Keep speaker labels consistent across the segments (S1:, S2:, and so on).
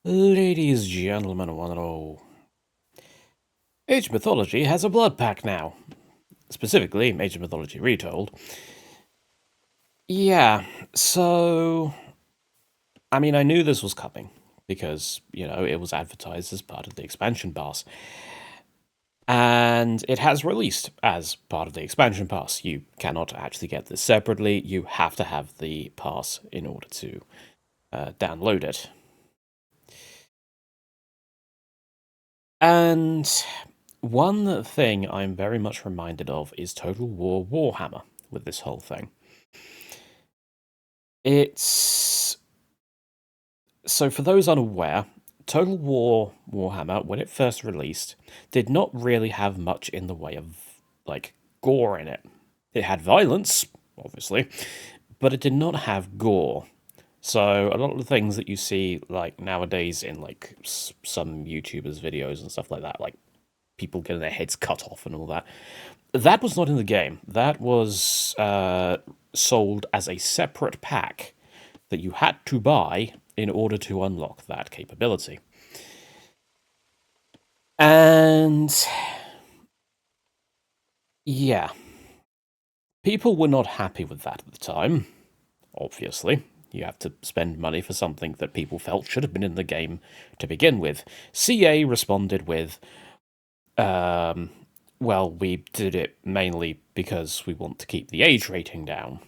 S1: Ladies, gentlemen, one and all, Age of Mythology has a blood pack now. Specifically, Age of Mythology Retold. Yeah, so. I mean, I knew this was coming because, it was advertised as part of the expansion pass. And it has released as part of the expansion pass. You cannot actually get this separately, you have to have the pass in order to download it. And one thing I'm very much reminded of is Total War Warhammer with this whole thing. It's. So, for those unaware, Total War Warhammer, when it first released, did not really have much in the way of, gore in it. It had violence, obviously, but it did not have gore. So, a lot of the things that you see, nowadays in, some YouTubers' videos and stuff like that, like people getting their heads cut off and all that, that was not in the game. That was sold as a separate pack that you had to buy in order to unlock that capability. And yeah, people were not happy with that at the time, obviously. You have to spend money for something that people felt should have been in the game to begin with. CA responded with, well, we did it mainly because we want to keep the age rating down.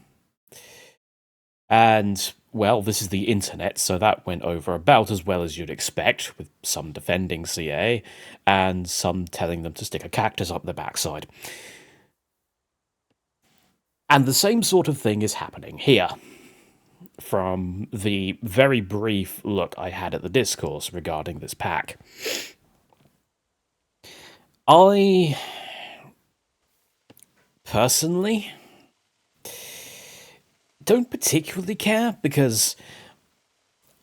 S1: And, well, this is the internet, so that went over about as well as you'd expect, with some defending CA and some telling them to stick a cactus up their backside. And the same sort of thing is happening here. From the very brief look I had at the discourse regarding this pack, I personally don't particularly care because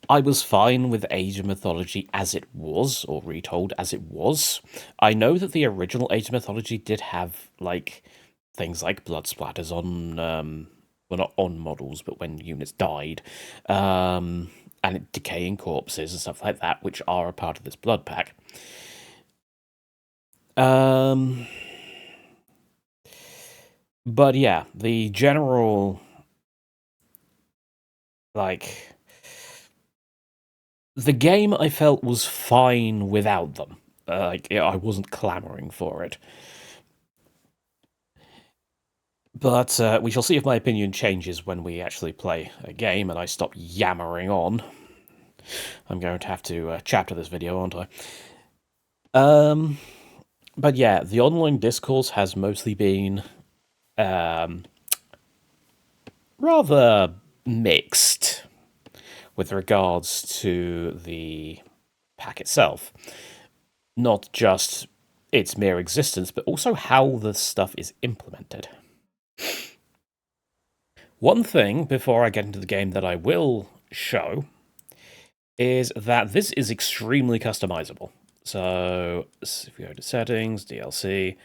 S1: I was fine with Age of Mythology as it was, or Retold as it was. I know that the original Age of Mythology did have, things like blood splatters on, well, not on models, but when units died, and decaying corpses and stuff like that, which are a part of this blood pack. But yeah, the general, the game I felt was fine without them. I wasn't clamoring for it. But we shall see if my opinion changes when we actually play a game and I stop yammering on. I'm going to have to chapter this video, aren't I? But yeah, the online discourse has mostly been rather mixed with regards to the pack itself. Not just its mere existence, but also how the stuff is implemented. One thing, before I get into the game, that I will show is that this is extremely customizable. So, if we go to settings, DLC,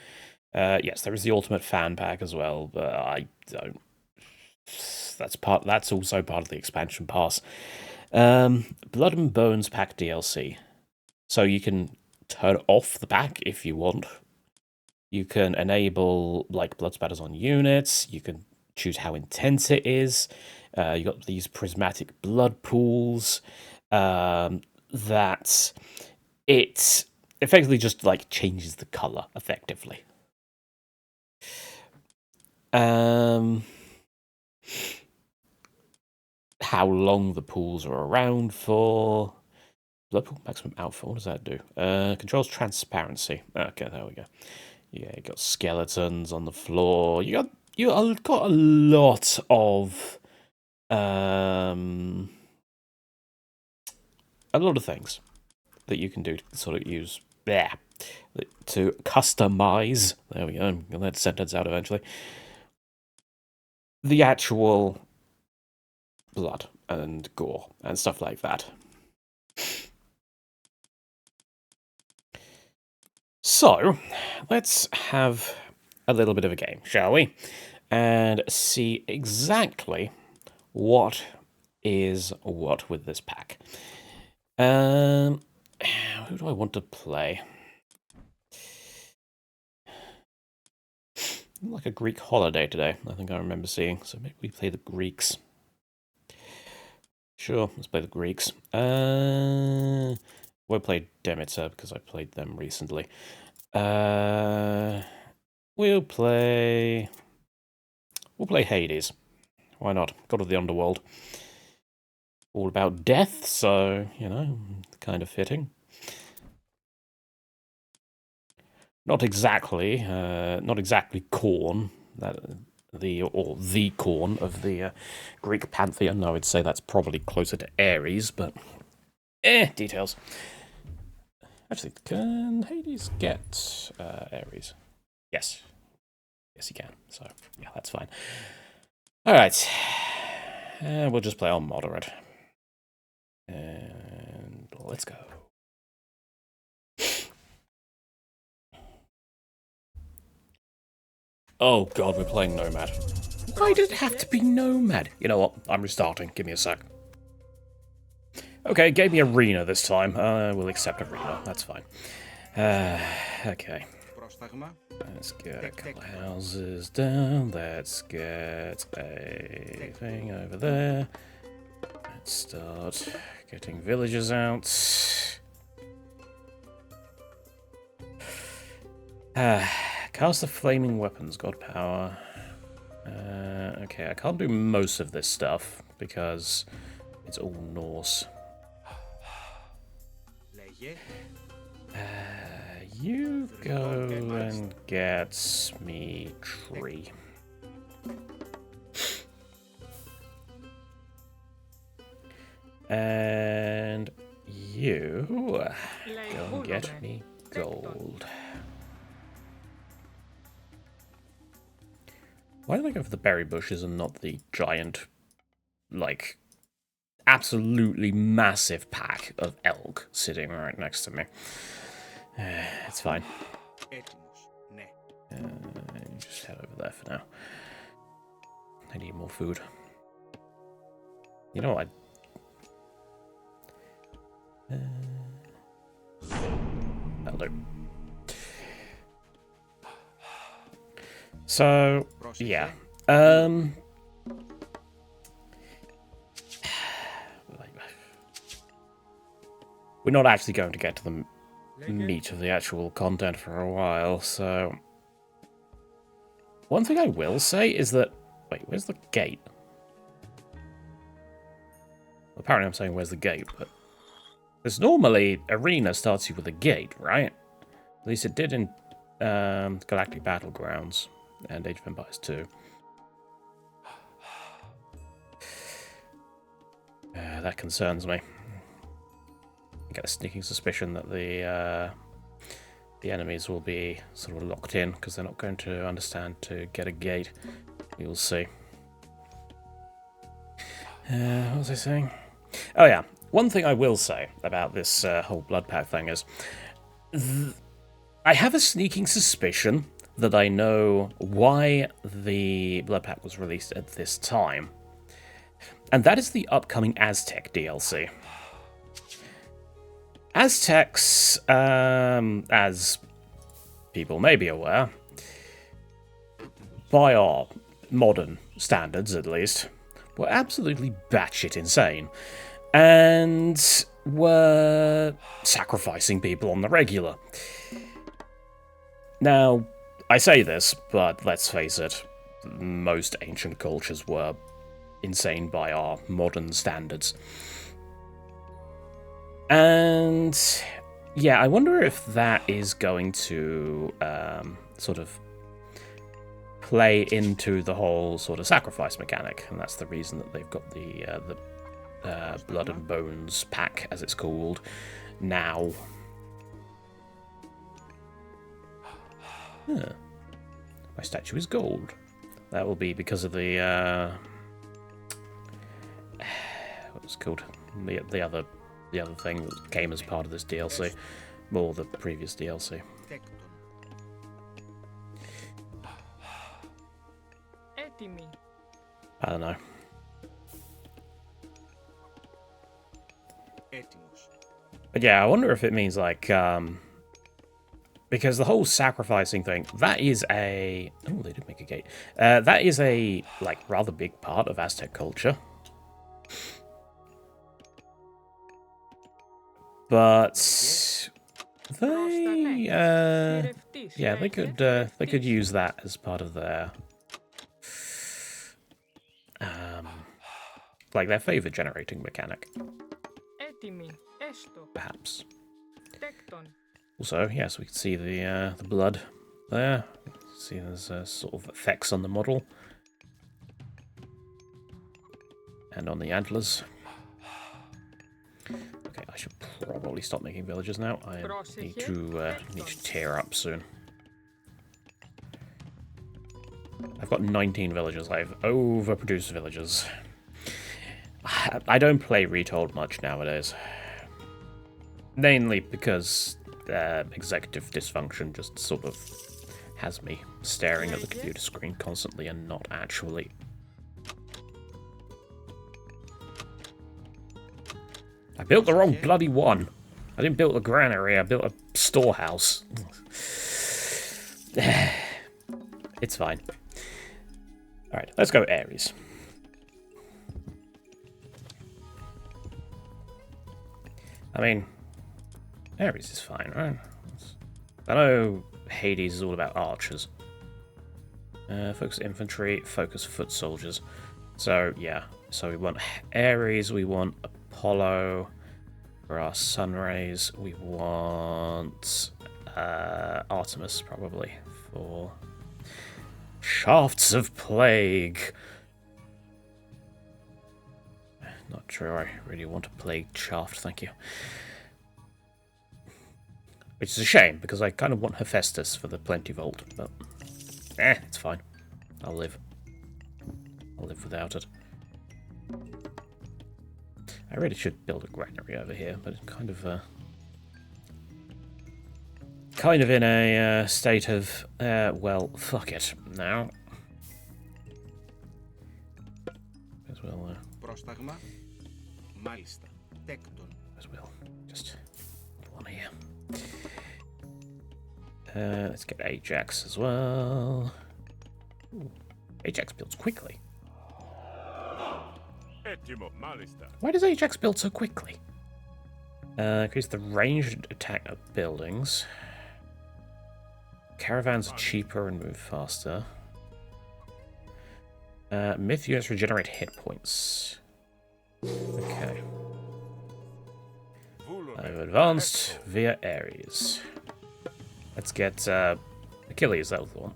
S1: yes, there is the ultimate fan pack as well, but I don't. That's also part of the expansion pass. Blood and Bones pack DLC. So you can turn off the pack if you want. You can enable blood spatters on units. You can choose how intense it is. You got these prismatic blood pools that it effectively just changes the color effectively. How long the pools are around for. Blood pool maximum output. What does that do? Controls transparency. Okay, there we go. Yeah, you got skeletons on the floor. You got a lot of things that you can do to sort of use to customize. There we go. I'm gonna let that sentence out eventually. The actual blood and gore and stuff like that. So, let's have a little bit of a game, shall we? And see exactly what is what with this pack. Who do I want to play? Like a Greek holiday today, I think I remember seeing. So maybe we play the Greeks. Sure, let's play the Greeks. We'll play Demeter because I played them recently. We'll play Hades. Why not? God of the Underworld. All about death, so, you know, kind of fitting. Not exactly Corn, the Corn of the Greek pantheon. I would say that's probably closer to Ares, but details. Actually, can Hades get Ares? Yes, he can. So yeah, that's fine. All right, we'll just play on moderate, and let's go. Oh god, we're playing Nomad. Why did it have to be Nomad? You know what? I'm restarting. Give me a sec. Okay, gave me Arena this time. We'll accept Arena. That's fine. Okay. Let's get a couple of houses down. Let's get a thing over there. Let's start getting villagers out. Cast the flaming weapons, god power. Okay, I can't do most of this stuff because it's all Norse. You go and get me tree. And you go and get me gold. Why did I go for the berry bushes and not the giant, like, absolutely massive pack of elk sitting right next to me? It's fine. Just head over there for now. I need more food. You know what? That'll do. So, yeah. We're not actually going to get to the meat of the actual content for a while, so... One thing I will say is that... Wait, where's the gate? Apparently I'm saying where's the gate, but... Because normally, Arena starts you with a gate, right? At least it did in Galactic Battlegrounds and Age of Empires 2. That concerns me. I get a sneaking suspicion that the enemies will be sort of locked in because they're not going to understand to get a gate. We will see. What was I saying? Oh yeah, one thing I will say about this whole Blood Pact thing is I have a sneaking suspicion that I know why the Blood Pact was released at this time. And that is the upcoming Aztec DLC. Aztecs, as people may be aware, by our modern standards at least, were absolutely batshit insane, and were sacrificing people on the regular. Now, I say this, but let's face it, most ancient cultures were insane by our modern standards. And yeah, I wonder if that is going to sort of play into the whole sort of sacrifice mechanic, and that's the reason that they've got the Blood and Bones pack, as it's called, now. Huh. My statue is gold. That will be because of the what was it called? The other thing that came as part of this DLC, or the previous DLC. I don't know. But yeah, I wonder if it means like because the whole sacrificing thing, that is a... Oh, they did make a gate. That is a, like, rather big part of Aztec culture. But... yeah, they could use that as part of their... like, their favor-generating mechanic. Perhaps. Also, yes, we can see the blood there. See, there's sort of effects on the model. And on the antlers. Okay, I should probably stop making villagers now. I need to tear up soon. I've got 19 villagers. I've overproduced villagers. I don't play Retold much nowadays. Mainly because executive dysfunction just sort of has me staring at the computer screen constantly and not actually. I built the wrong bloody one. I didn't build a granary, I built a storehouse. It's fine. Alright, let's go Ares. I mean, Ares is fine, right? I know Hades is all about archers. Focus infantry, focus foot soldiers. So, yeah. So we want Ares, we want Apollo for our sun rays. We want Artemis, probably, for shafts of plague. Not sure I really want a plague shaft, thank you. Which is a shame, because I kind of want Hephaestus for the Plenty Vault, but it's fine. I'll live. I'll live without it. I really should build a granary over here, but it's kind of in a state of, well, fuck it now. As well, just one here. Let's get Ajax as well. Ooh, Ajax builds quickly. Why does Ajax build so quickly? Increase the ranged attack of buildings. Caravans are cheaper and move faster. Myth units regenerate hit points. Okay. I've advanced via Ares. Let's get Achilles, that was the one.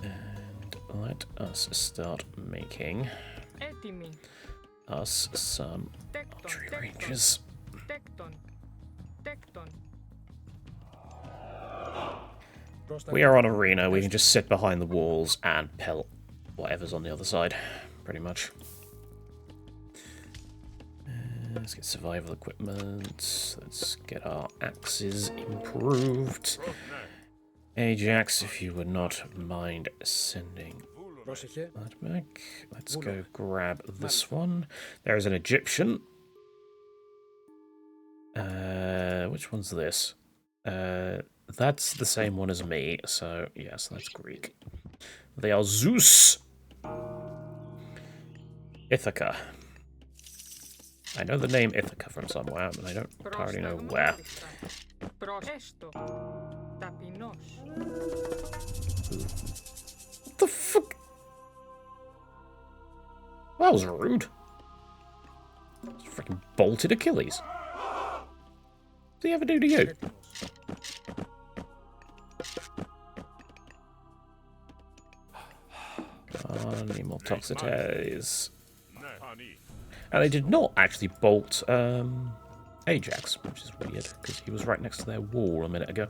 S1: And let us start making us some archery ranges. We are on arena, we can just sit behind the walls and pelt whatever's on the other side, pretty much. Let's get survival equipment, let's get our axes improved. Ajax, if you would not mind sending that back. Let's go grab this one. There is an Egyptian. Which one's this? That's the same one as me, so yes, that's Greek. They are Zeus. Ithaca. I know the name Ithaca from somewhere, but I don't entirely know where. What the fuck? That was rude. Just freaking bolted Achilles. What did he ever do to you? Need more Toxotes. And they did not actually bolt Ajax, which is weird, because he was right next to their wall a minute ago.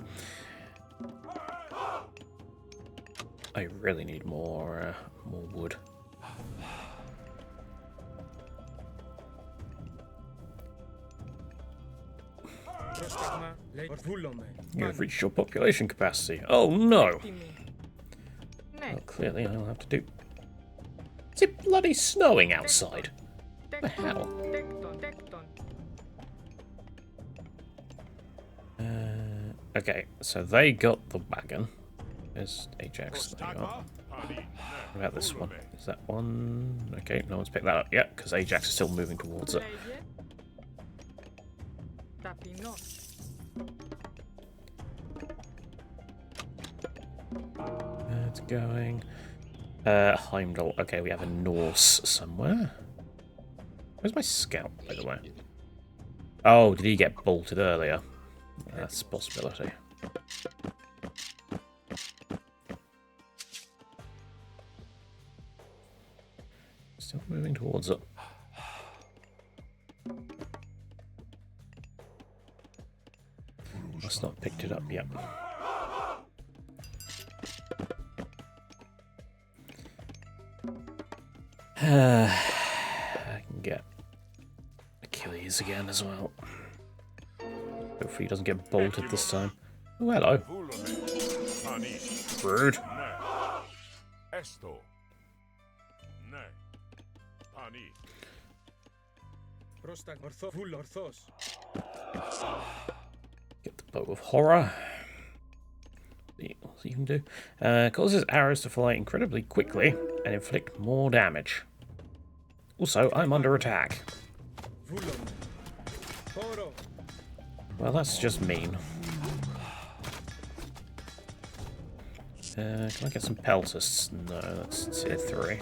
S1: I really need more wood. You've reached your population capacity. Oh no! Well, clearly I'll have to do... Is it bloody snowing outside? What the hell? Okay, so they got the wagon. There's Ajax. There you are. What about this one? Is that one? Okay, no one's picked that up yet, because Ajax is still moving towards it. It's going. Heimdall. Okay, we have a Norse somewhere. Where's my scout, by the way? Oh, did he get bolted earlier? That's a possibility. Still moving towards it. Must not picked it up yet. I can get Achilles again as well. Hopefully he doesn't get bolted this time. Oh, hello. Rude. Get the bow of horror. See what you can do. Causes arrows to fly incredibly quickly and inflict more damage. Also, I'm under attack. Well, that's just mean. Can I get some peltists? No, that's tier 3.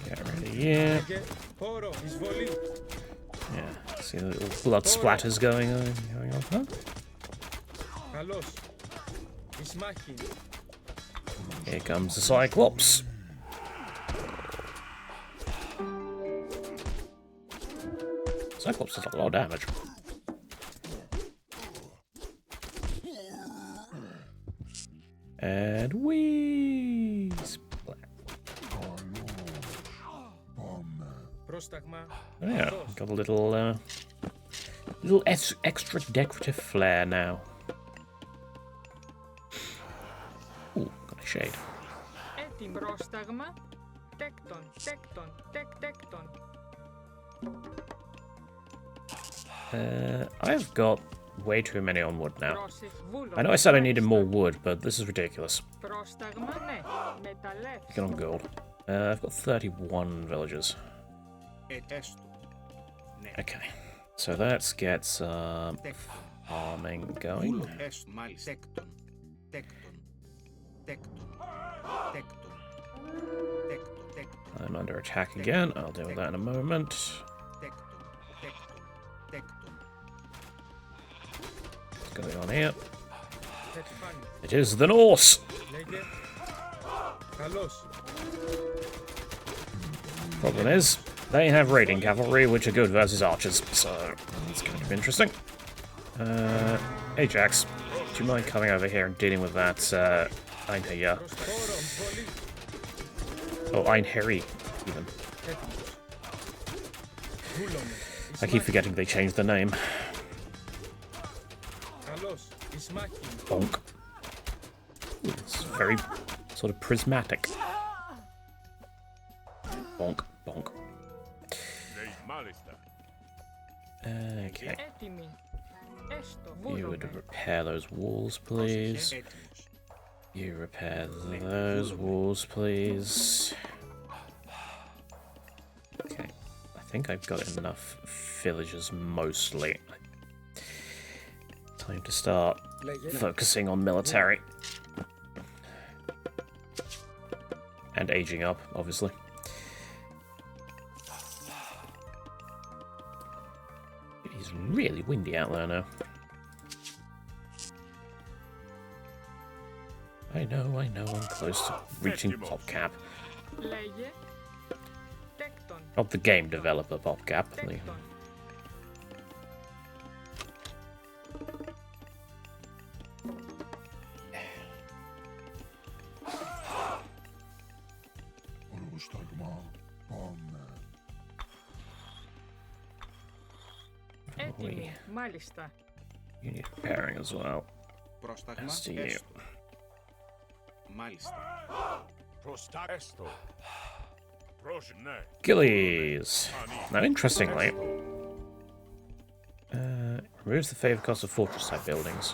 S1: Get ready, yeah. Yeah, see the little blood splatters going on, huh? Here comes the Cyclops. Cyclops does a lot of damage. And we splat. Oh yeah, got a little extra decorative flair now. Ooh, got a shade. I've got way too many on wood now. I know I said I needed more wood, but this is ridiculous. Get on gold. I've got 31 villagers. Okay, so let's get some farming going. I'm under attack again. I'll deal with that in a moment. What's going on here? It is the Norse! Problem is, they have raiding cavalry, which are good versus archers, so it's kind of interesting. Ajax, do you mind coming over here and dealing with that, Einherjar? Oh, Einherri, even. I keep forgetting they changed the name. Bonk. Ooh, it's very sort of prismatic. Bonk, bonk. Okay. You would repair those walls, please. You repair those walls, please. Okay. I think I've got enough villagers, mostly. Time to start focusing on military. And aging up, obviously. It's really windy out there now. I know, I'm close to reaching PopCap. Not the game developer PopCap. we... You need repairing as well. As do you. Gillies. Now, interestingly, removes the favor cost of fortress-type buildings.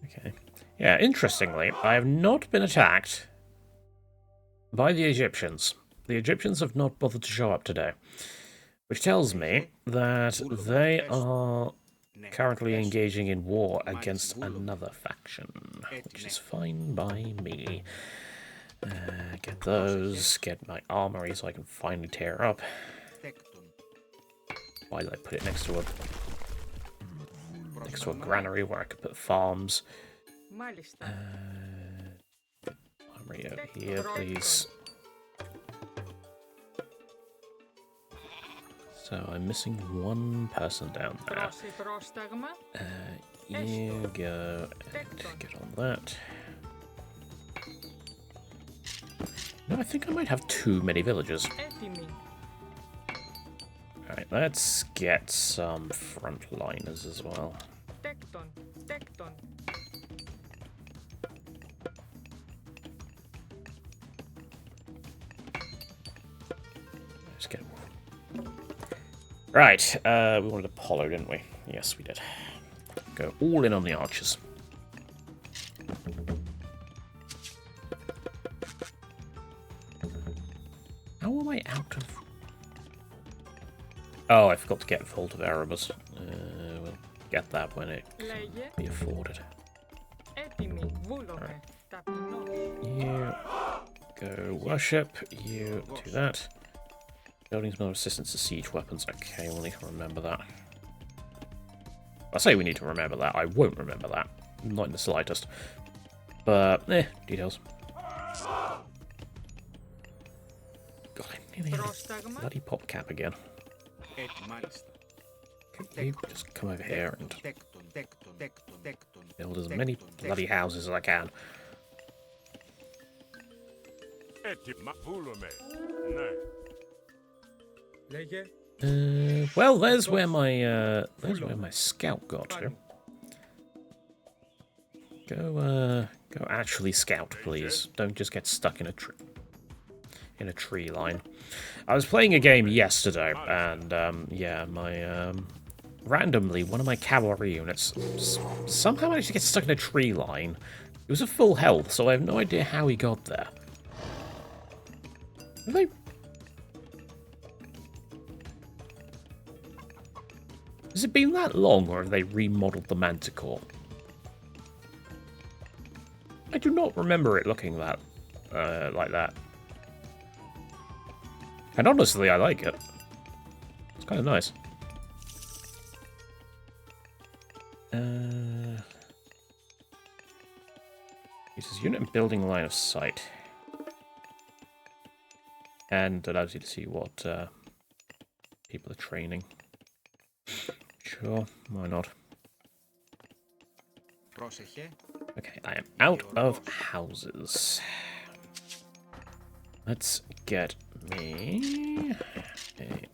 S1: Okay. Yeah, interestingly, I have not been attacked by the Egyptians. The Egyptians have not bothered to show up today, which tells me that they are currently engaging in war against another faction, which is fine by me. Get those, get my armory so I can finally tear up. Why did I put it next to a granary where I could put farms? Armory over here, please. So I'm missing one person down there. You go and get on that. No, I think I might have too many villagers. Alright, let's get some frontliners as well. Let's get... Right, we wanted Apollo, didn't we? Yes, we did. Go all in on the archers. How am I out of... Oh, I forgot to get Vault of Erebus. We'll get that when it can be afforded. Right. You go worship, you do that. Buildings more resistance to siege weapons. Okay, we'll need to remember that. I say we need to remember that. I won't remember that. Not in the slightest. But, details. God, I nearly had a bloody pop cap again. Can you just come over here and build as many bloody houses as I can? Well, there's where my scout got to. Go actually scout, please. Don't just get stuck in a tree line. I was playing a game yesterday, and yeah, my randomly one of my cavalry units somehow managed to get stuck in a tree line. It was at full health, so I have no idea how he got there. Have they... Has it been that long, or have they remodeled the Manticore? I do not remember it looking that like that. And honestly, I like it. It's kind of nice. Uses unit and building line of sight. And allows you to see what people are training. Sure, why not? Okay, I am out of houses. Let's get me a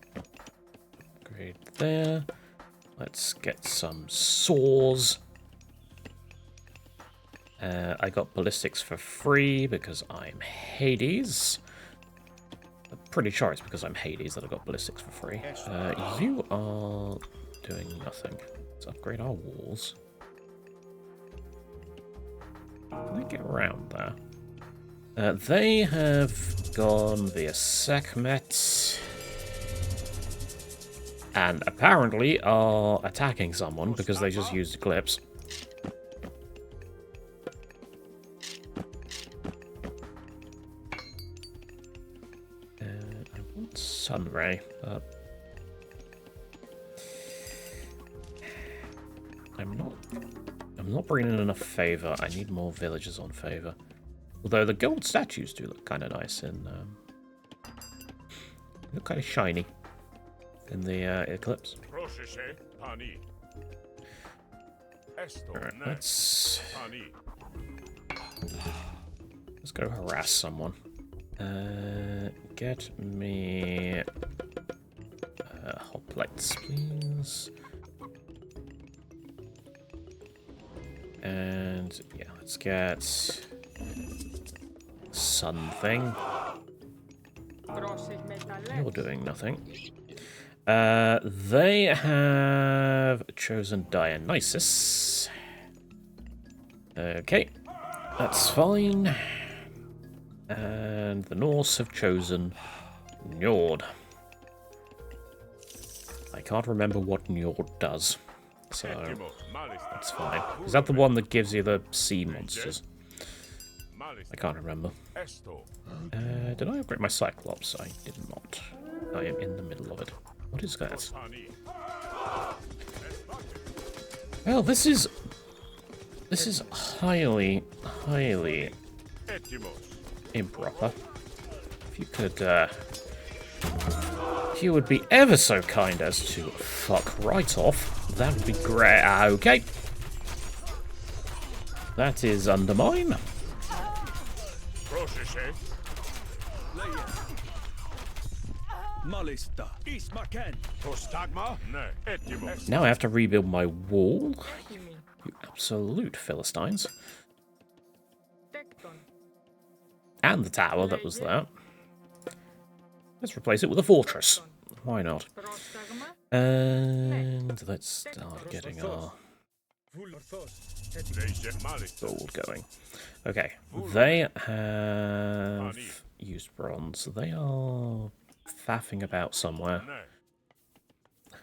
S1: upgrade there. Let's get some saws. I got ballistics for free because I'm Hades. I'm pretty sure it's because I'm Hades that I got ballistics for free. You are doing nothing. Let's upgrade our walls. Can I get around there? They have gone via Sekhmet. And apparently are attacking someone because they just used Eclipse. I want Sunray, but I'm not bringing in enough favor. I need more villagers on favor. Although the gold statues do look kind of nice and look kind of shiny in the Eclipse. Alright, let's go harass someone. Get me plates, please. And yeah, let's get something. You're doing nothing. They have chosen Dionysus. Okay, that's fine. And the Norse have chosen Njord. I can't remember what Njord does, so that's fine. Is that the one that gives you the sea monsters? I can't remember. Did I upgrade my Cyclops? I did not. I am in the middle of it. What is that? Well, this is highly improper. If you could, if you would be ever so kind as to fuck right off, that would be great. Okay. That is under mine. Now I have to rebuild my wall. You absolute Philistines. And the tower that was there. Let's replace it with a fortress. Why not? And let's start getting our gold going. Okay, they have used bronze. They are faffing about somewhere.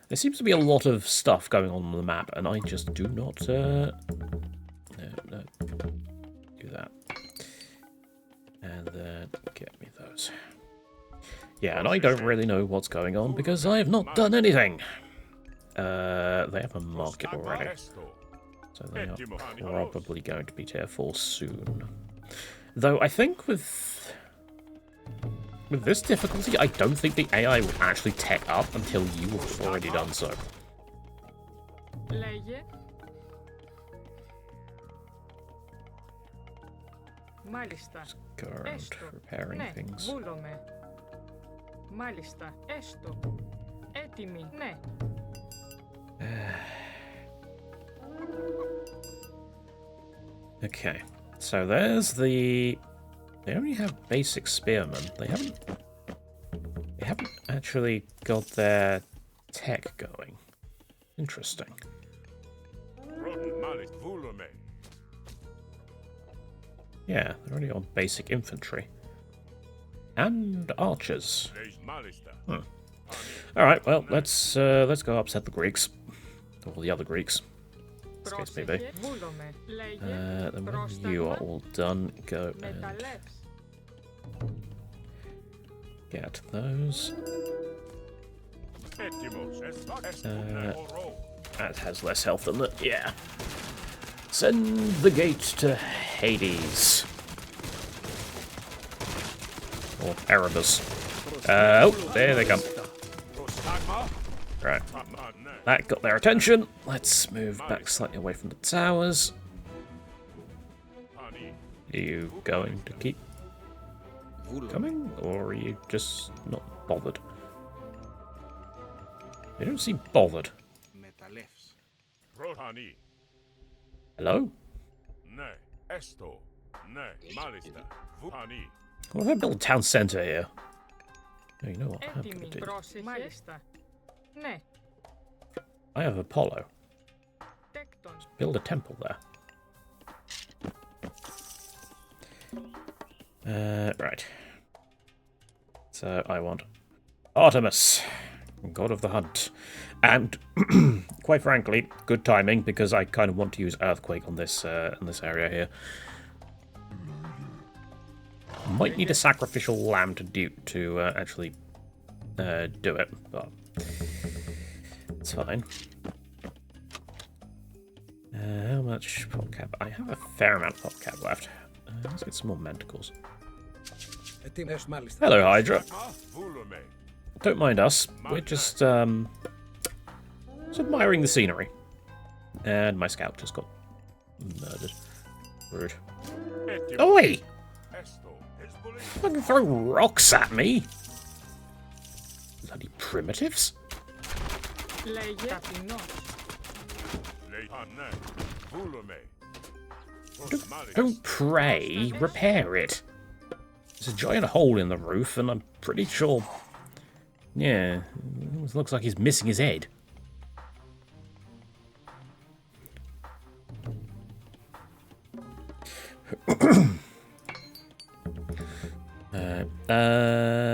S1: There seems to be a lot of stuff going on the map, and I just do not no, do that. And then get me those. Yeah, and I don't really know what's going on because I have not done anything. They have a market already. So they are probably going to be tier 4 soon. Though I think with this difficulty, I don't think the AI will actually tech up until you have already done so. Just go around repairing things. Okay, so there's the... They only have basic spearmen. They haven't actually got their tech going. Interesting. Yeah, they're only on basic infantry. And archers. Alright, well, let's go upset the Greeks. Or the other Greeks. In this case, maybe. Then when you are all done, go and get those. That has less health than that, yeah. Send the gate to Hades. Or Erebus. Oh, there they come. Right. That got their attention. Let's move back slightly away from the towers. Are you going to keep coming? Or are you just not bothered? You don't seem bothered. Hello? Well, if I build a town centre here. Oh, you know what I'm going to do? I have Apollo. Let's build a temple there. Right. So I want Artemis, god of the hunt. And, quite frankly, good timing, because I kind of want to use Earthquake on this area here. Might need a sacrificial lamb to actually do it, but it's fine. How much pop cap? I have a fair amount of pop cap left. Let's get some more manticles. Hello, Hydra. Don't mind us. We're just admiring the scenery. And my scout just got murdered. Rude. Oi! Fucking throw rocks at me! Bloody primitives. Don't pray, repair it. There's a giant hole in the roof, and I'm pretty sure... Yeah, it looks like he's missing his head.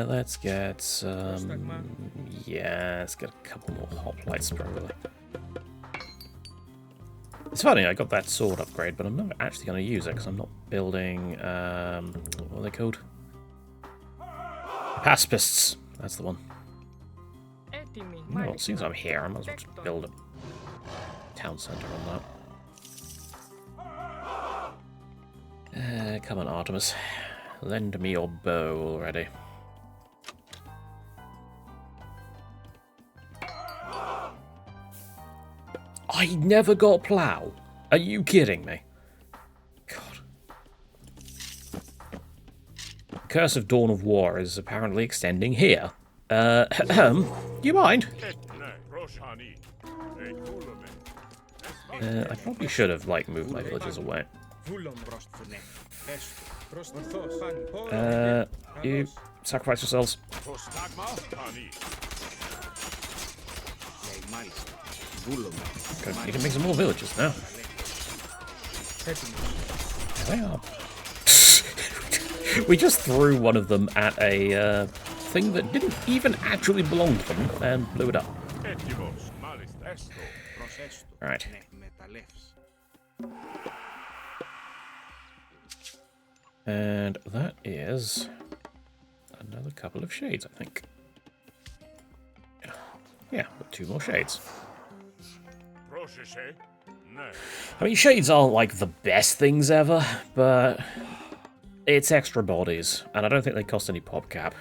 S1: Let's get some... Yeah, let's get a couple more hoplites, probably. It's funny, I got that sword upgrade, but I'm not actually going to use it, because I'm not building... what are they called? Pacifists. That's the one. Well, since I'm here, I might as well just build a town centre on that. Come on, Artemis. Lend me your bow already. I never got plough. Are you kidding me? God. The Curse of Dawn of War is apparently extending here. You mind? I probably should have, like, moved my villagers away. You sacrifice yourselves. Okay, you can make some more villagers now. There they are. We just threw one of them at a thing that didn't even actually belong to them and blew it up. Alright. And that is another couple of shades, I think. Yeah, with 2 more shades. I mean, shades aren't like the best things ever, but it's extra bodies, and I don't think they cost any pop cap.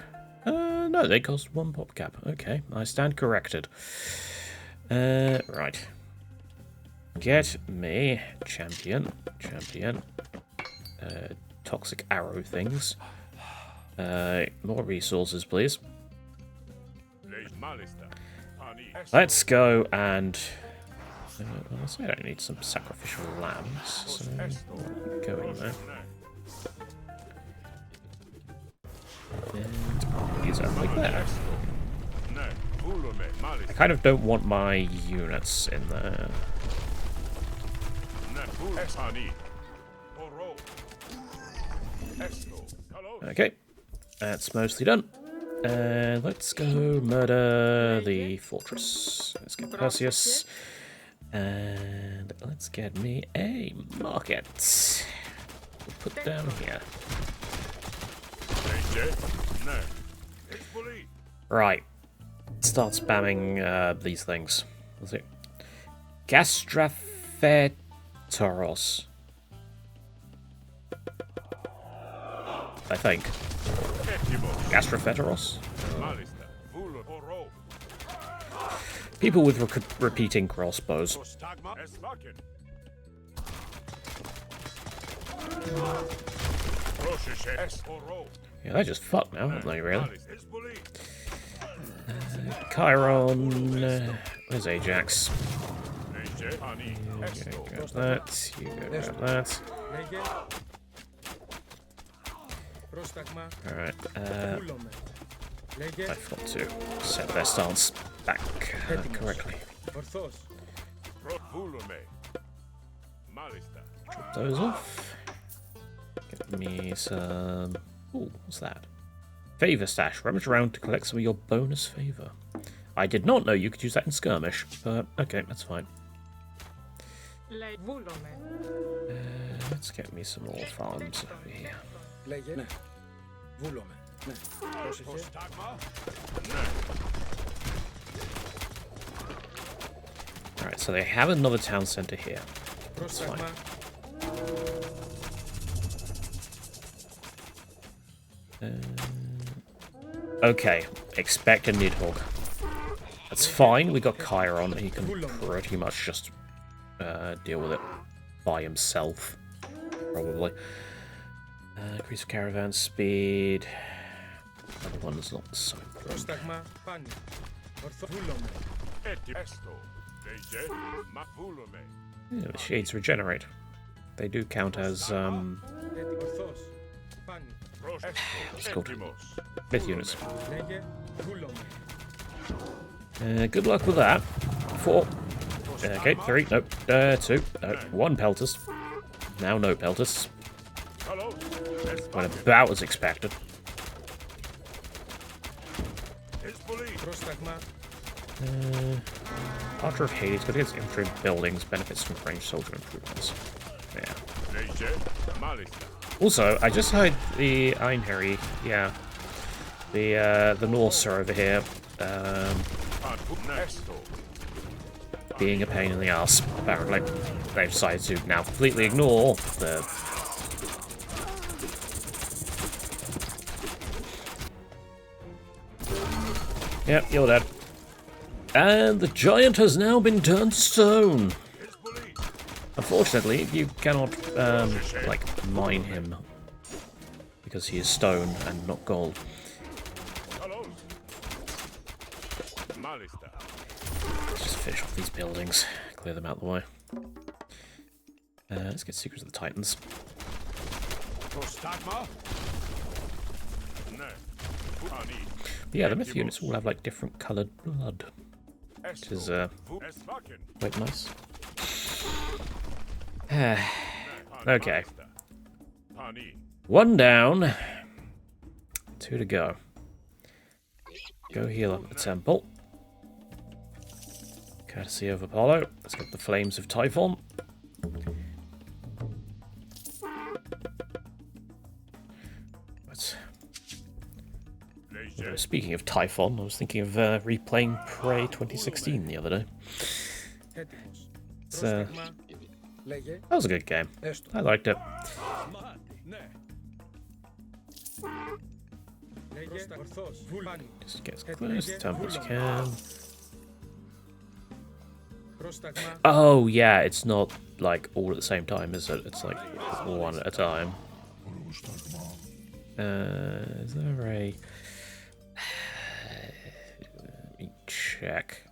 S1: No, they cost 1 pop cap. Okay, I stand corrected. Right. Get me champion, toxic arrow things. More resources, please. Let's go and... honestly, I don't need some sacrificial lambs, so go in there. And use that like that. I kind of don't want my units in there. Okay, that's mostly done. Let's go murder the fortress. Let's get Perseus. And let's get me a market. We'll put down here. Right. Start spamming these things. Let's see. Gastrafetoros. I think. Gastrafetoros? People with repeating crossbows. Yeah, they just fucked now, aren't they, really? Chiron. Where's Ajax? You go grab that. You go grab that. Alright, I've got to set their stance back correctly. Drop those off. Get me some... Ooh, what's that? Favor stash. Rummage around to collect some of your bonus favor. I did not know you could use that in skirmish, but okay, that's fine. Let's get me some more farms over here. Alright, so they have another town centre here. That's fine. Okay, expect a Nidhogg. That's fine, we got Chiron, he can pretty much just deal with it by himself, probably. Increase caravan speed. Other one's not so good. Yeah, the shades regenerate. They do count as, what's it called? Myth units. Good luck with that. 4. Okay, 3. Nope. 2. 1 pelters. Now no pelters. Went about as expected. Archer of Hades, good against infantry buildings, benefits from ranged soldier improvements. Yeah. Also, I just heard the Einherry, yeah. The Norse are over here. Being a pain in the ass, apparently. They've decided to now completely ignore the... Yep, you're dead. And the giant has now been turned to stone. Unfortunately, you cannot, like, mine him. Because he is stone and not gold. Let's just finish off these buildings. Clear them out of the way. Let's get Secrets of the Titans. But yeah, the myth units all have, like, different coloured blood. Which is, quite nice. Okay. 1 down. 2 to go. Go heal up at the temple. Courtesy of Apollo. Let's get the Flames of Typhon. Speaking of Typhon, I was thinking of replaying Prey 2016 the other day. That was a good game. I liked it. Just get as close to the temple as you can. Oh yeah, it's not like all at the same time, is it? It's like one at a time. Is there a... Let me check.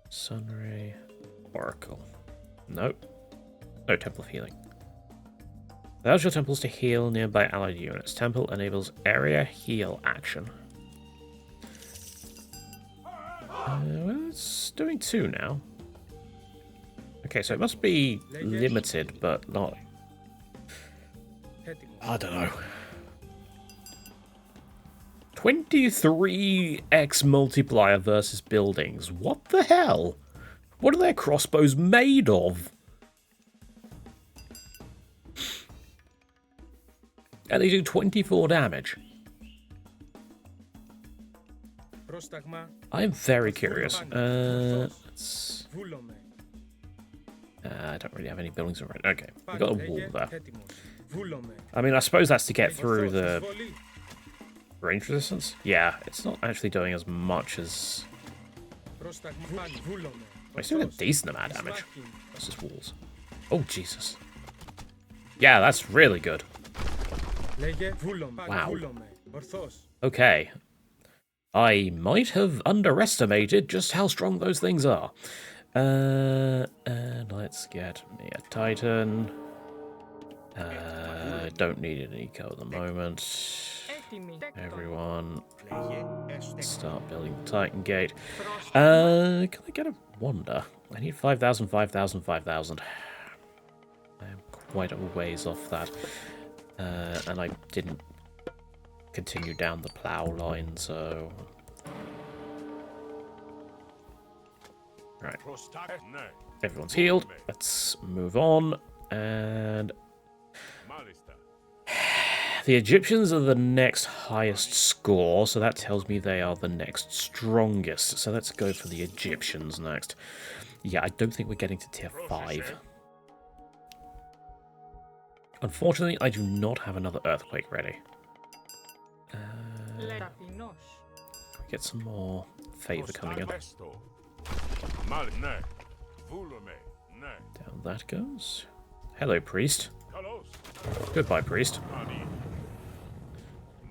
S1: Sunray Oracle. Nope. No, Temple of Healing. Allows your temples to heal nearby allied units. Temple enables area heal action. Well, it's doing 2 now. Okay, so it must be limited, but not... I don't know. 23x multiplier versus buildings. What the hell? What are their crossbows made of? And they do 24 damage. I'm very curious. I don't really have any buildings around. Okay, we got a wall there. I mean, I suppose that's to get through the range resistance. Yeah, it's not actually doing as much as... It's doing a decent amount of damage versus walls. Oh, Jesus. Yeah, that's really good. Wow. Okay. I might have underestimated just how strong those things are. And let's get me a Titan. Don't need an eco at the moment. Everyone, start building the Titan Gate. Can I get a Wonder? I need 5,000, 5,000, 5,000. I'm quite a ways off that. And I didn't continue down the plough line, so... Right. Everyone's healed. Let's move on. And... The Egyptians are the next highest score, so that tells me they are the next strongest. So let's go for the Egyptians next. Yeah, I don't think we're getting to tier 5. Unfortunately, I do not have another earthquake ready. Get some more favor coming in. Down that goes. Hello, priest. Goodbye, priest.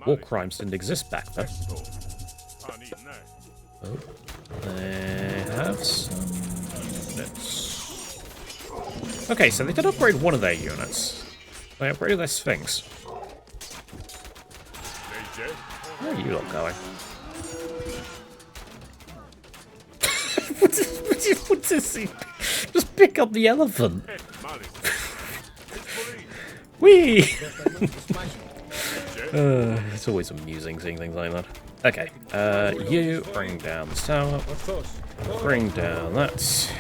S1: War crimes didn't exist back then. Oh, they have some units. Okay, so they did upgrade one of their units. They upgraded their Sphinx. Where are you lot going? What's this? Just pick up the elephant. Whee! It's always amusing seeing things like that. Okay, you bring down this tower. Bring down that.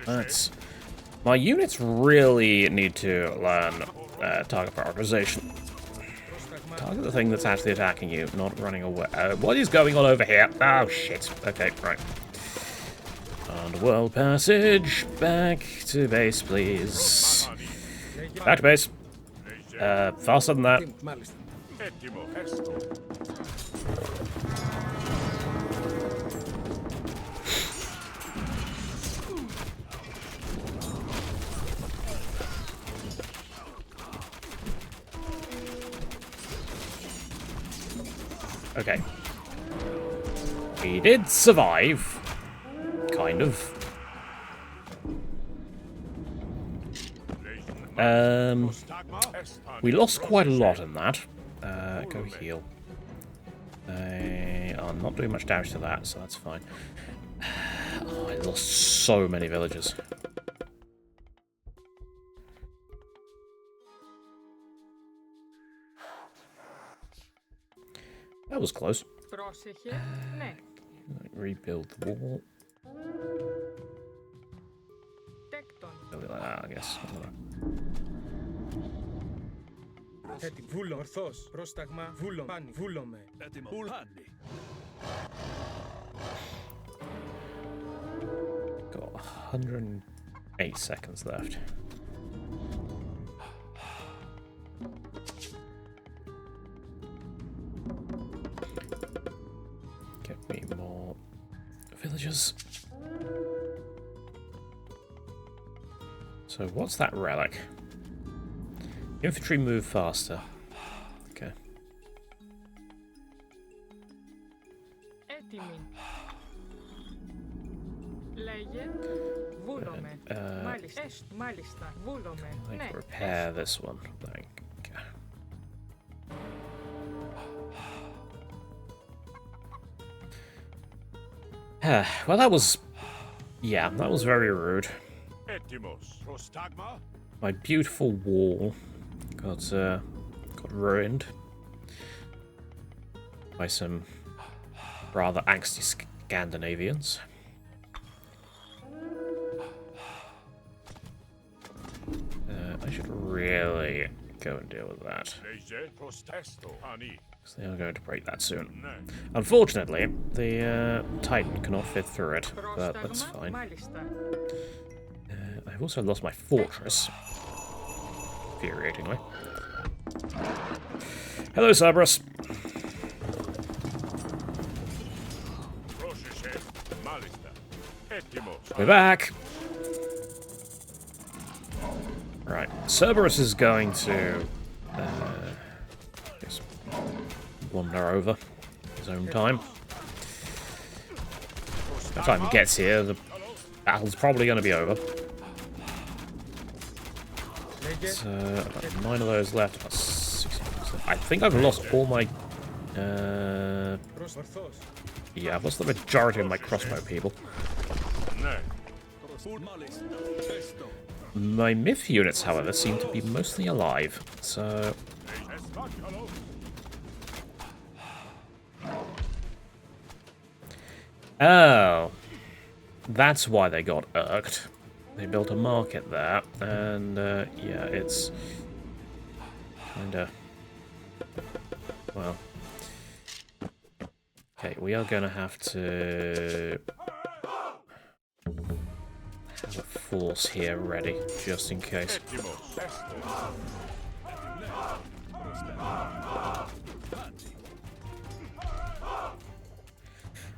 S1: That's... My units really need to learn target prioritization. Target the thing that's actually attacking you, not running away. What is going on over here? Oh, shit. Okay, right. Underworld passage. Back to base, please. Back to base. Faster than that. Okay. We did survive. Kind of. We lost quite a lot in that. Go heal. They are not doing much damage to that, so that's fine. Oh, I lost so many villagers. That was close. Rebuild the wall. Build it like that, I guess. Got 108 seconds left. Get me more villagers. So what's that relic? Infantry move faster. Okay. Like repair this one. Okay. Well, that was... Yeah, that was very rude. My beautiful wall got ruined by some rather angsty Scandinavians. I should really go and deal with that. Because they are going to break that soon. Unfortunately, the Titan cannot fit through it, but that's fine. I've also lost my fortress. Infuriatingly. Hello, Cerberus. We're back. Right, Cerberus is going to just wander over his own time. By the time he gets here, the battle's probably going to be over. So, I've got 9 of those left. About 16. I think I've lost all my... yeah, I've lost the majority of my crossbow people. My myth units, however, seem to be mostly alive, so... Oh. That's why they got irked. They built a market there, and, yeah, it's... kinda... well... Okay, we are gonna have to... have a force here ready, just in case.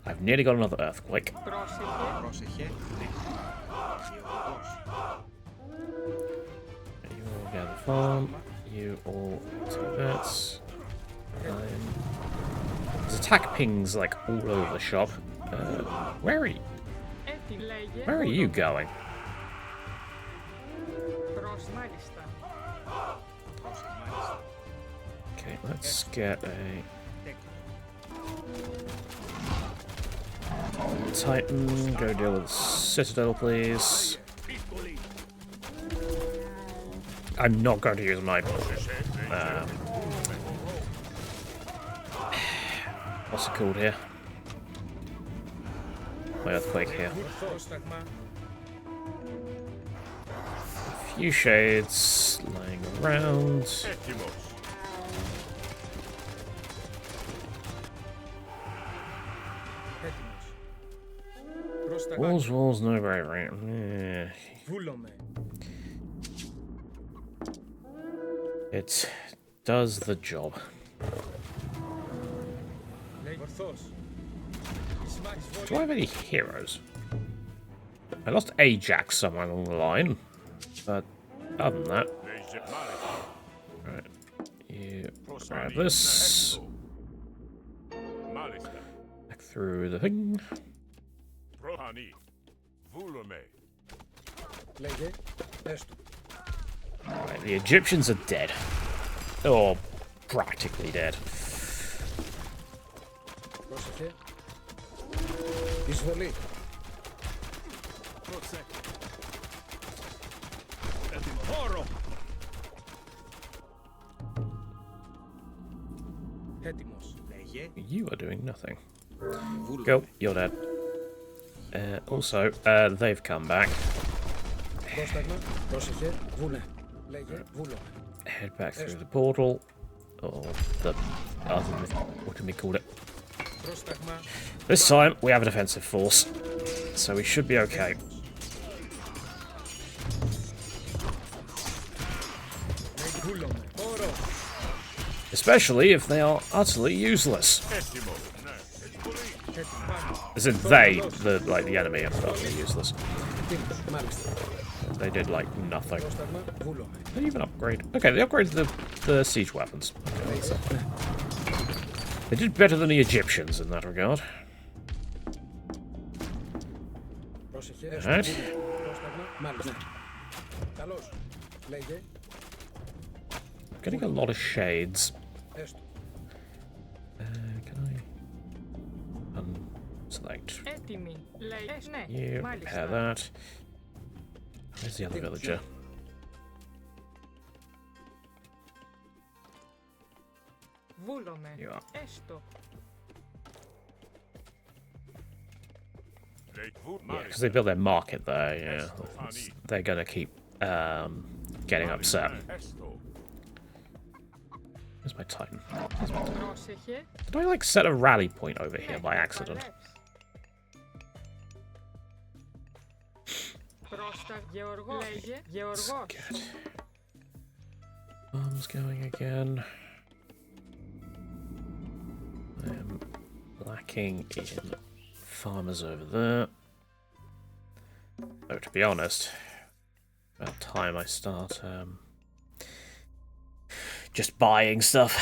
S1: I've nearly got another earthquake. You all get the farm. You all take that. His attack ping's like all over the shop. Where are you? Where are you going? Okay, let's get a Titan. Go deal with Citadel, please. I'm not going to use my what's it called here? My earthquake here. A few shades lying around. Walls, no bravery. Yeah. It does the job. Do I have any heroes? I lost Ajax somewhere along the line, but other than that, right? You grab this. Back through the thing. Right, the Egyptians are dead. Or practically dead. You are doing nothing. Go, you're dead. Also, they've come back. Head back through the portal. Or the other, what can we call it? This time, we have a defensive force. So we should be okay. Especially if they are utterly useless. As in they, the enemy, are utterly useless. They did, like, nothing. Did they even upgrade? Okay, they upgraded the siege weapons. Okay, so. They did better than the Egyptians in that regard. Alright. Getting a lot of shades. Can I unselect? You repair that. Where's the other villager? You are. Yeah, because they built their market there, yeah. They're gonna keep getting upset. Where's my Titan? Did I, like, set a rally point over here by accident? Let's get bombs going again. I am lacking in farmers over there. Oh, to be honest, about time I start just buying stuff.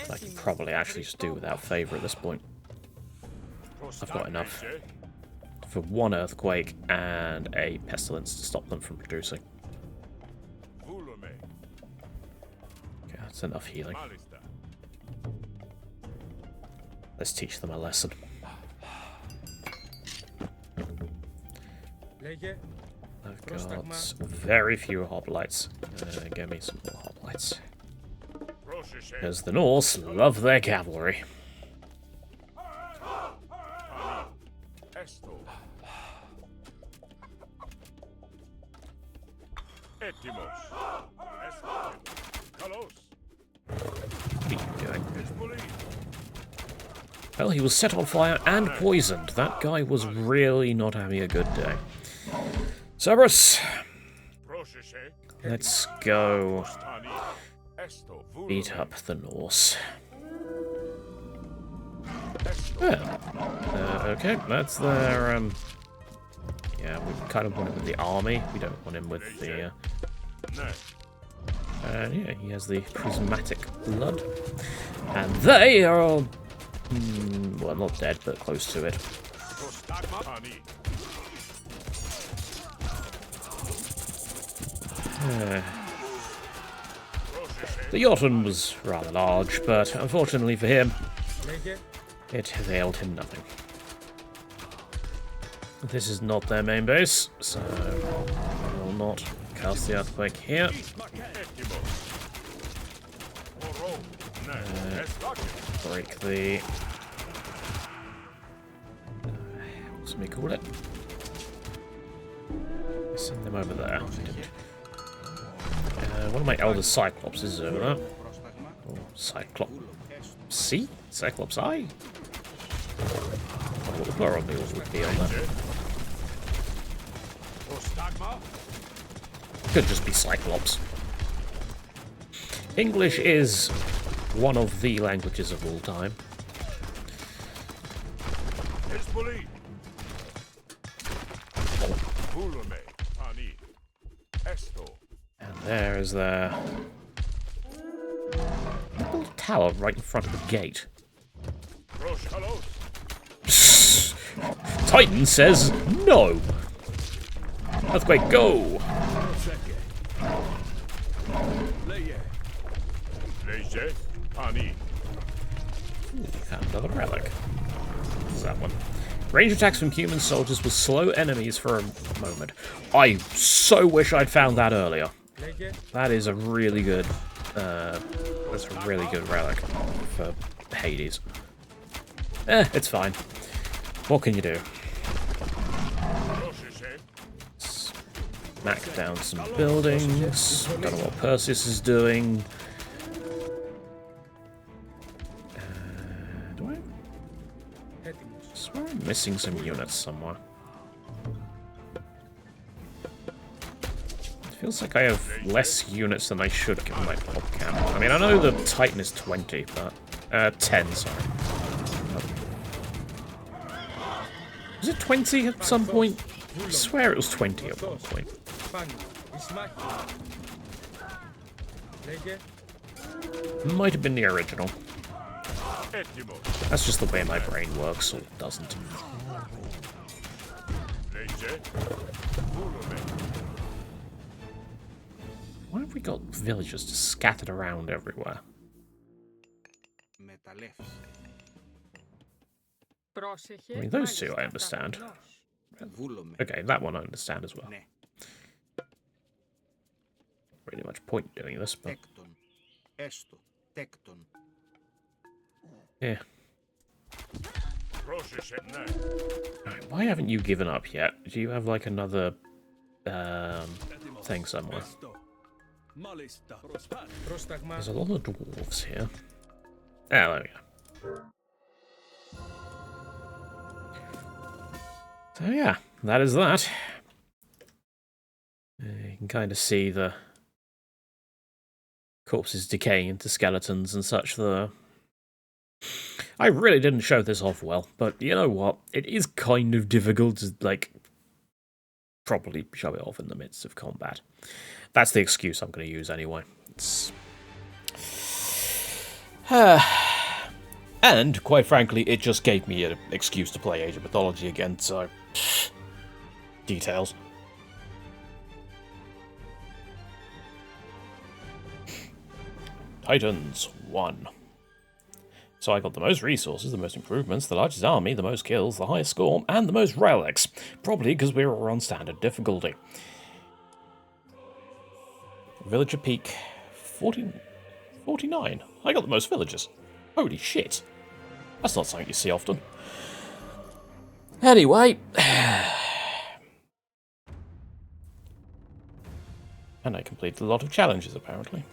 S1: I can probably actually just do without favour at this point. I've got enough for one earthquake and a pestilence to stop them from producing. Okay, that's enough healing. Let's teach them a lesson. I've got very few hoplites. Give me some more hoplites. Because the Norse love their cavalry. What are you doing? Well, he was set on fire and poisoned. That guy was really not having a good day. Cerberus! Let's go beat up the Norse. Yeah. Okay, that's their, yeah, we kind of want him with the army. We don't want him with the, And yeah, he has the prismatic blood. And they are all, well, not dead, but close to it. The Jotun was rather large, but unfortunately for him, it availed him nothing. This is not their main base, so I will not cast the earthquake here. Break the... what's me call it? Send them over there. One of my elder Cyclops is over there. Oh, Cyclops. C? Cyclops I? What the plural meals would be on that. Could just be Cyclops. English is one of the languages of all time. And there is their... they built a tower right in front of the gate. Titan says no! Earthquake, go! Found another relic. What's that one? Range attacks from human soldiers will slow enemies for a moment. I so wish I'd found that earlier. That is a really good, that's a really good relic for Hades. It's fine. What can you do? Smack down some buildings. Don't know what Perseus is doing. Do I? I swear I'm missing some units somewhere. It feels like I have less units than I should given my pop count. I mean, I know the Titan is 20, but... 10, sorry. Was it 20 at some point? I swear it was 20 at one point. Might have been the original. That's just the way my brain works, or it doesn't. Why have we got villagers just scattered around everywhere? I mean, those two I understand. Okay, that one I understand as well. Pretty much point doing this, but... yeah. Right, why haven't you given up yet? Do you have, like, another... thing somewhere? There's a lot of dwarves here. Ah, there we go. So yeah, that is that. You can kind of see the corpses decaying into skeletons and such there. I really didn't show this off well, but you know what? It is kind of difficult to, like, properly show it off in the midst of combat. That's the excuse I'm going to use anyway. It's... and, quite frankly, it just gave me an excuse to play Age of Mythology again, so... details. Titans 1. So I got the most resources, the most improvements, the largest army, the most kills, the highest score, and the most relics. Probably because we were on standard difficulty. Villager peak 49. I got the most villagers. Holy shit. That's not something you see often. Anyway. And I completed a lot of challenges, apparently.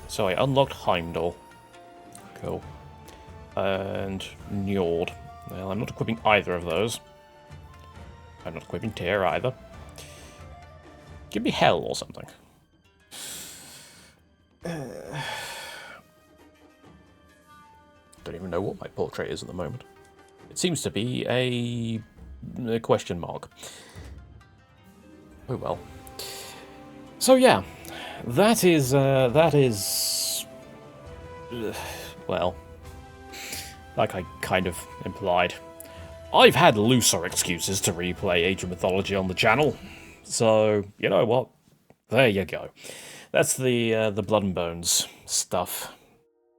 S1: So I unlocked Heimdall. Cool. And Njord. Well, I'm not equipping either of those. I'm not equipping Tyr either. Give me Hell or something. Don't even know what my portrait is at the moment. It seems to be a question mark. Oh well. So yeah, that is, well, like I kind of implied. I've had looser excuses to replay Age of Mythology on the channel, so you know what? There you go. That's the Blood and Bones stuff,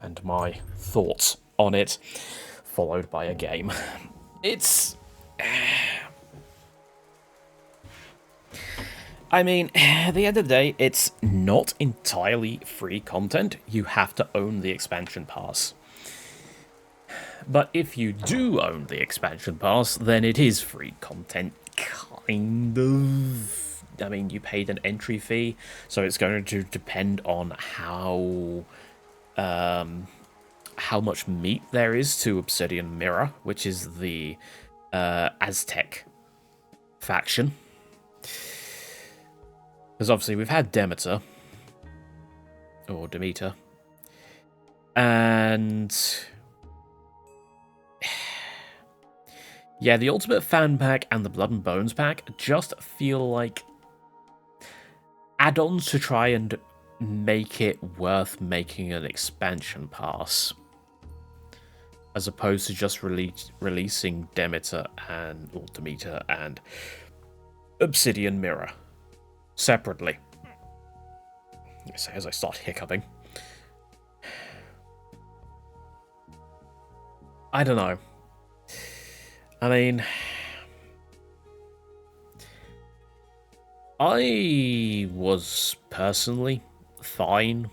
S1: and my thoughts on it, followed by a game. It's... I mean, at the end of the day, it's not entirely free content. You have to own the expansion pass. But if you do own the expansion pass, then it is free content, kind of. I mean, you paid an entry fee, so it's going to depend on how much meat there is to Obsidian Mirror, which is the Aztec faction. Because obviously we've had Demeter, and yeah, the Ultimate Fan Pack and the Blood and Bones Pack just feel like add-ons to try and make it worth making an expansion pass, as opposed to just releasing Demeter and Demeter and Obsidian Mirror separately. As I start hiccuping. I don't know. I mean, I was personally fine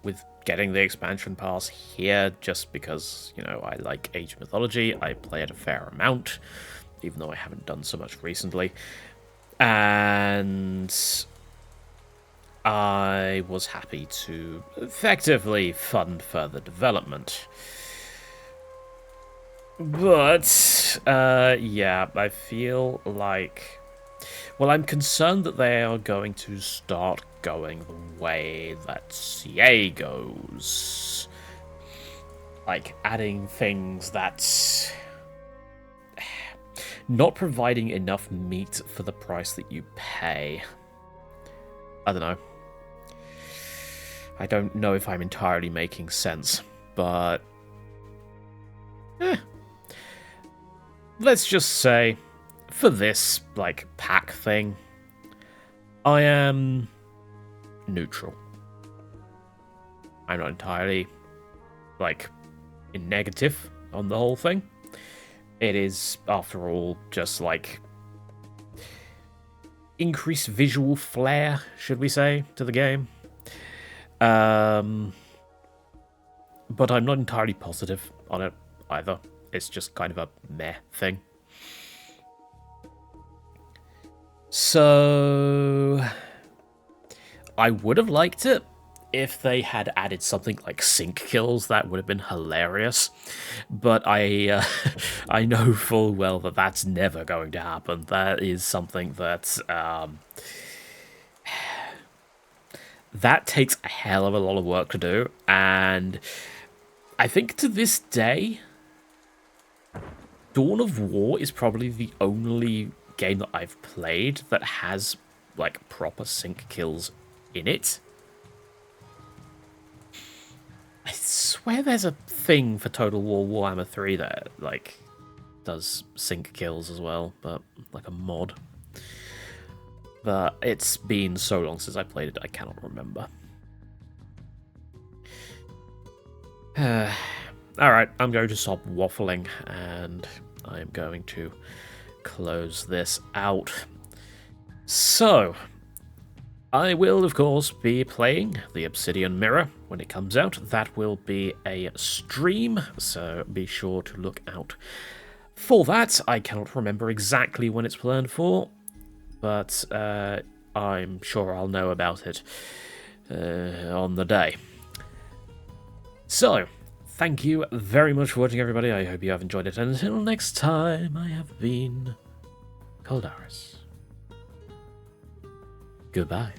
S1: with getting the expansion pass here just because, you know, I like Age of Mythology. I play it a fair amount, even though I haven't done so much recently. And I was happy to effectively fund further development. But, yeah, I feel like... Well, I'm concerned that they are going to start going the way that CA goes. Like, adding things that... not providing enough meat for the price that you pay. I don't know. I don't know if I'm entirely making sense, but... Let's just say, for this, like, pack thing, I am neutral. I'm not entirely, like, in negative on the whole thing. It is, after all, just, like, increased visual flair, should we say, to the game. But I'm not entirely positive on it either. It's just kind of a meh thing. So I would have liked it if they had added something like sync kills. That would have been hilarious. But I I know full well that that's never going to happen. That is something that that takes a hell of a lot of work to do, and I think to this day, Dawn of War is probably the only game that I've played that has, like, proper sync kills in it. I swear there's a thing for Total War Warhammer 3 that, like, does sync kills as well, but, like, a mod. But it's been so long since I played it, I cannot remember. Alright, I'm going to stop waffling, and I'm going to close this out. So, I will, of course, be playing the Obsidian Mirror when it comes out. That will be a stream, so be sure to look out for that. I cannot remember exactly when it's planned for, but I'm sure I'll know about it on the day. So, thank you very much for watching, everybody. I hope you have enjoyed it. And until next time, I have been Caldaris. Goodbye.